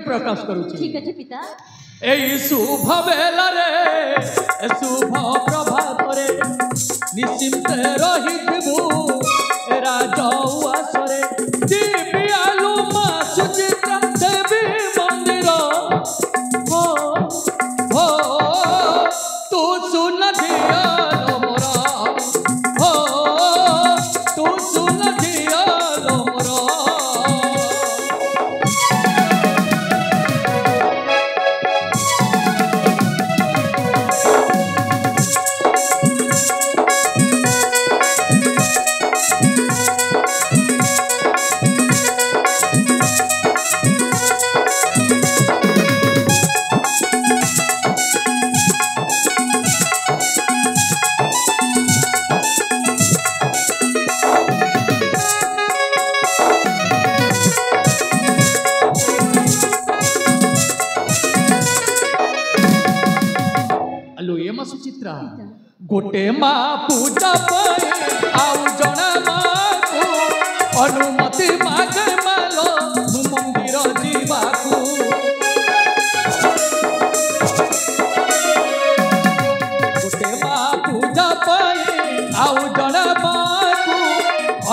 प्रकाश करूची। ठीक है पिता। एई शुभ बेला रे शुभ प्रभात रे निश्चिंत रहिबू राजा उआसरे दिव्यालु मा सुचित्रा देवी मंदिर हो हो तू सुन दियालो मोरा हो तू सुन दियालो मोरा। सुचित्रा गोटे माँ पूजा पाए आउ जड़े माँ को अनुमति मागे मालो मंदिर जीवाकू गोटे माँ पूजा पाए आउ जड़े माँ को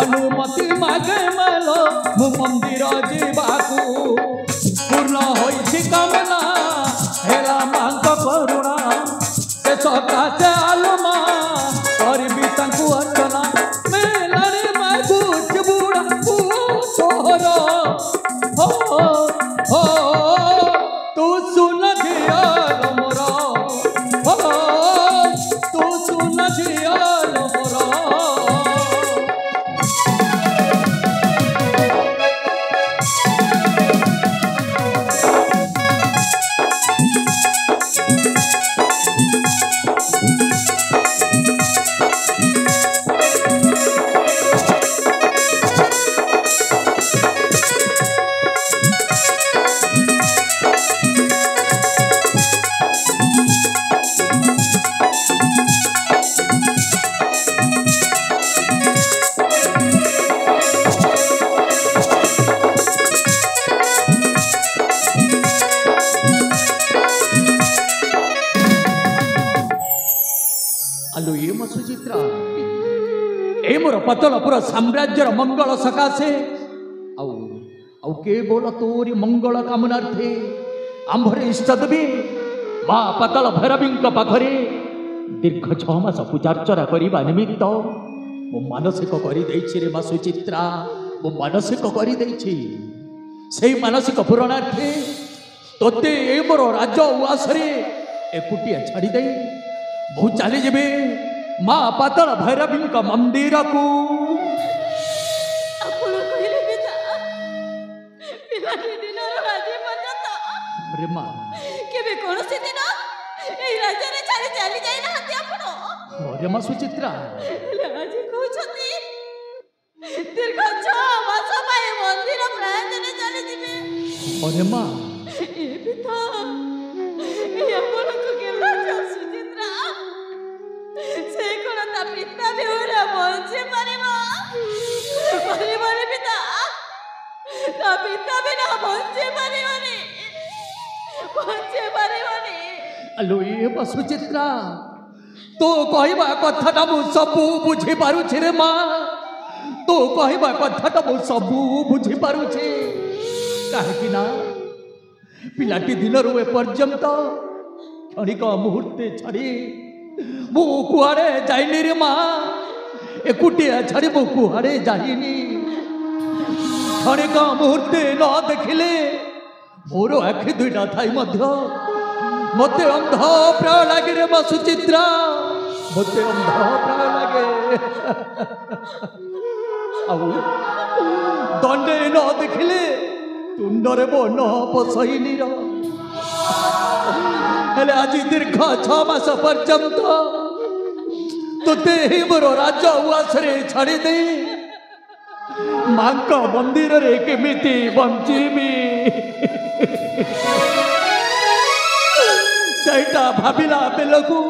अनुमति मागे मालो मंदिर जीवाकू पूर्ण होई कामना हेला मांग करुणा सकाशे आलमा और भी तंकु अर्चना मेलारे मागु बुड़ा तोहरा हो हो तू सुन दिया मोरा हो तू सुन दिया मोरा। आलो ये मो सुचित्रा ए मोर पतलपुर साम्राज्यर मंगल सकाशे आउ आउ केवल तोरी मंगल कामनार्थे आंभर इष्टदेवी माँ पतल भैरवी पाखरे दीर्घ 6 मास पूजार्चना करने निमित्त मो मानसिक कर माँ सुचित्रा मो मानसिक कर मानसिक पूरणार्थे तोते ए मोर राज उआसरे एकुटिया छाड़दे मु चली जी माँ पातल भैरवी मंदिर को माँ सुचित्रा अरे माँ पिता बेहुला बंचे पिता ता पिता बिना बंचे आलो ये सुचित्रा तो कहवा कथा मु सबू बुझी पारुछि रे माँ तो कहवा कथा मु सबू बुझी पारुछि काहे ना पिलाटी दिन रू एपर्यंत क्षणिक मुहूर्ते छाड़ी मु कुआड़े जाइनी रे माँ एकुटिया छाड़ी मु कुआड़े जाइनी क्षणिक मुहूर्ते न देखिले मोर आखि दुईटा थाई मध्य मते अंध प्राय लगे रे माँ सुचित्रा मते अंध प्राय लगे आउ दंडे न देखिले तुंडरे बन पसईनी हेले आज दीर्घ 6 मास पर्यंत तोते ही मोर राज उआसरे छाड़ी दे माँ मंदिर रे केमिति बंचीबी सैटा भाविला बेलकू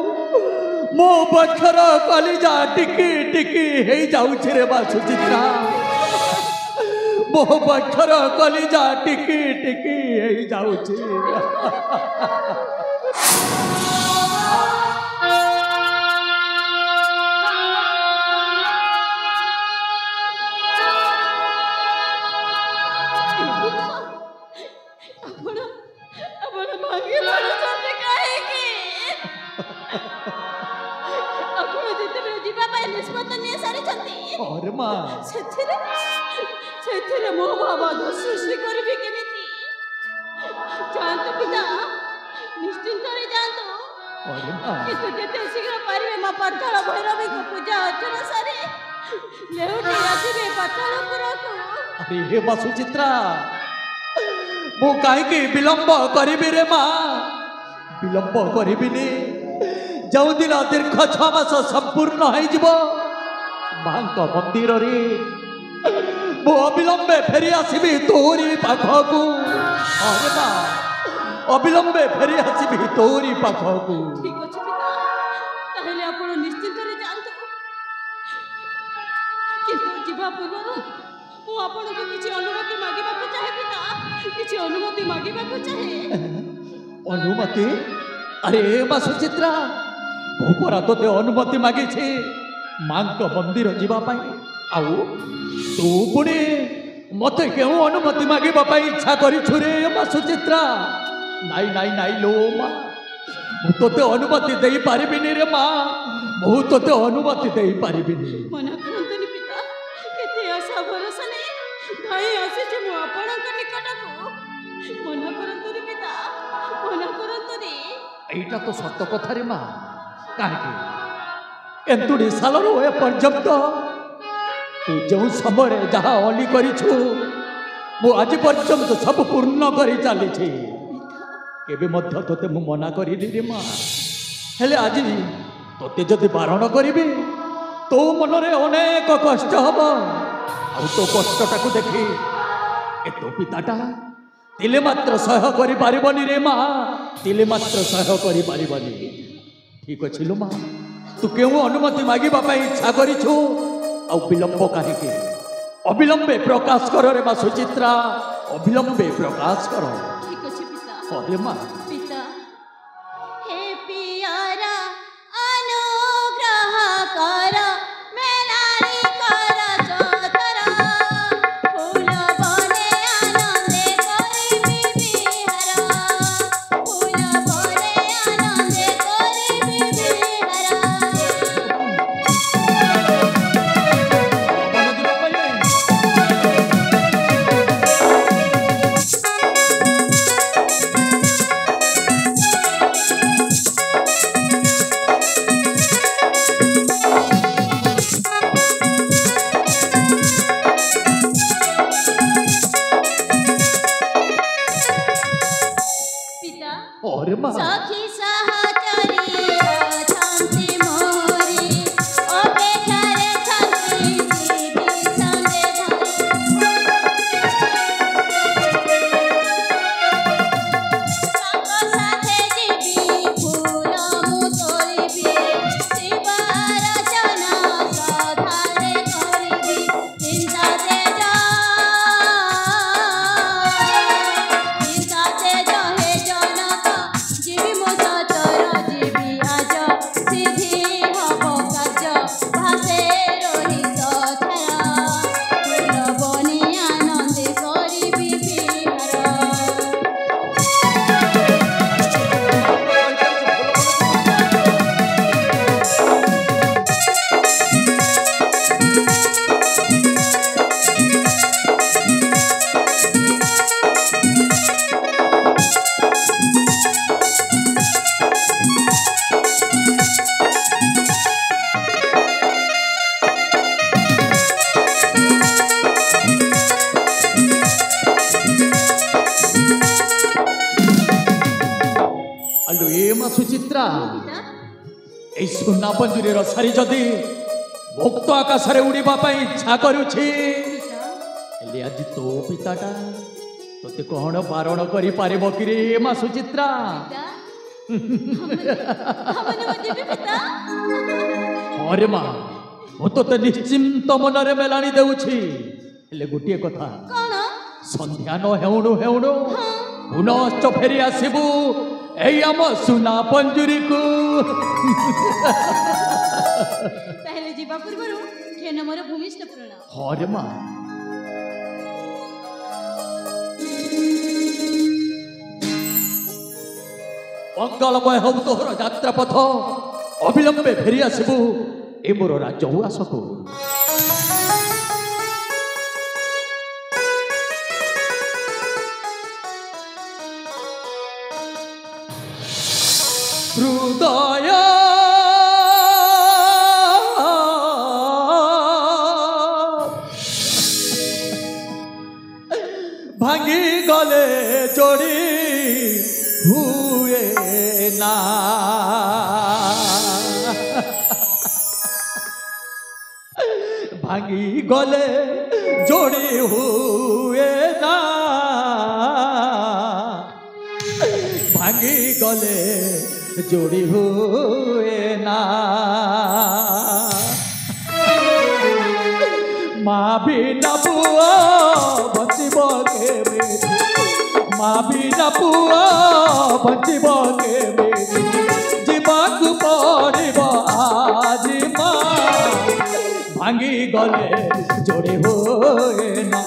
मो बखर कलिजा टिकी टिकी हे जाउछि रे बा सुचित्रा ମୋ ପଛର କଲିଜା ଟିକି ଟିକି ହେଇ ଯାଉଛି। अरे माँ ସେଥିରେ ମୋ ଭାବାଦ ସୃଷ୍ଟି କରିବି କେମିତି? ଯାଆନ୍ତୁ ପିତା, ନିଶ୍ଚିନ୍ତରେ ଯାଆନ୍ତୁ। अरे माँ କିନ୍ତୁ ଯେତେ ଶୀଘ୍ର ପାରିବେ ମୋ ପାତାଳ ଭୈରବୀଙ୍କ ପୂଜା ଅର୍ଚ୍ଚନା ସାରି ଲେଉଟି ଆସିବେ ପାତାଳପୁରକୁ। अरे हे माँ सुचित्रा मु कहीं विलंब करी रे माँ विलंब करी जो दिन दीर्घ 6 मास संपूर्ण हो माँ मंदिर रे मु अविलंबे फेरी आसबि तोरी पाखकू। अरे माँ अविलंबे फेरी आसबि तोरी पाखकू। ठीक अछि पिता, ताहेले आपण निश्चिंतरे जांतु। किंतु जीवा पूर्व मु आपनको किछि अनुमति मागिबाकू चाहे पिता, किछि अनुमति मागिबाकू चाहे। अनुमति? अरे माँ सुचित्रा मु परा तोते अनुमति मागी छे माँ मंदिर जीवा पाई आउ तू पुणी मते क्यों अनुमति मागिबा पाई इच्छा करिछु रे माँ सुचित्रा? नाई नाई नाई लो माँ मु तोते अनुमति देई पारिबिनी रे माँ, मु तोते अनुमति देई पारिबिनी। मना करंतनि पिता, केते आशा भरोसा नै धाई आसीछि मु आपणक निकटकू। मना करंतनि पिता, मना करंतनि। एटा तो सत्य कथा रे माँ, काहे एंतुडी सालरो ए पर्यंत तू जो समय जहाँ अली करिछु मु आज पर्यंत सब पूर्ण करी चली केबे मध्य तोते मु मना करी रे माँ। हेले आज तोते जदि बारण करी तो मन रे अनेक कष्ट हम आ तो कष्टटा को देखी ए तो पिताटा तिले मात्र सह करि पारिबनी रे माँ, तिले मात्र सह करि पारिबनी। ठीक अछि लो माँ, तू क्यों अनुमति मागिबा पाई इच्छा करिछु आ विलंब काहे? अविलंबे प्रकाश कर रे माँ सुचित्रा, अविलंबे प्रकाश कर। ठीक अछि पिता। अरे माँ पिता, हे पियारा अनुग्रह कर मेलानी कर चतरा फूल बने आनंदे करिबि बिहार फूल बने आनंदे करिबि बिहार। पिता, अरे माँ सखी सहचरी अछंती मोरी अपेक्षारे छंती जीवी संगे ताଙ୍କ साथे जीवी फूल मु तोलिबी शिवा रचना सधारे करिबी चिंता से हे जनक जीवी मो सचर जीवी आज सिद्धि हब कार्य भासे रोहित छाया फूल बनी आनंदे करिबि बिहार। अलो ए माँ सुचित्रा पिता, ए सुना पंजुरी रसारी जदि मुक्त आकाश रे उड़ीबा पाई इच्छा करूछि पिता, हेले आज तो पिताटा तोते कौन बारण करि पारिबो कि रे माँ सुचित्रा? पिता, हमने जीवी पिता। अरे माँ मु तोते निश्चिंत मन रे मेलानी देउछि हेले गोटिए कथा कौन ସନ୍ଧ୍ୟା ନ ହେଉଣୁ ହେଉଣୁ ପୁନଶ୍ଚ ଫେରି ଆସିବୁ ଏଇ ଆମ ସୁନା ପଞ୍ଜୁରୀକୁ। ତାହେଲେ ଯିବା ପୂର୍ବରୁ ଘେନ ମୋର ଭୂମିଷ୍ଠ ପ୍ରଣାମ। ହରେ ମା ମଙ୍ଗଳମୟ ହଉ ତୋର ଯାତ୍ରା ପଥ, ଅବିଳମ୍ବେ ଫେରି ଆସିବୁ ଏ ମୋର ରାଜ ଉଆସକୁ। ହୃଦୟ ଭାଙ୍ଗି ଗଲେ ଯୋଡ଼ି ହୁଏ ନା, ଭାଙ୍ଗି ଗଲେ ଯୋଡ଼ି ହୁଏ ନା, ଭାଙ୍ଗି ଗଲେ ଯୋଡ଼ି ହୁଏ ନା। ମା ବିନା ପୁଅ ବଞ୍ଚିବ କେମିତି, ମା ବିନା ପୁଅ ବଞ୍ଚିବ କେମିତି, ଯିବାକୁ ପଡ଼ିବ ଆଜି ମା, ଭାଙ୍ଗି ଗଲେ ଯୋଡ଼ି ହୁଏ ନା।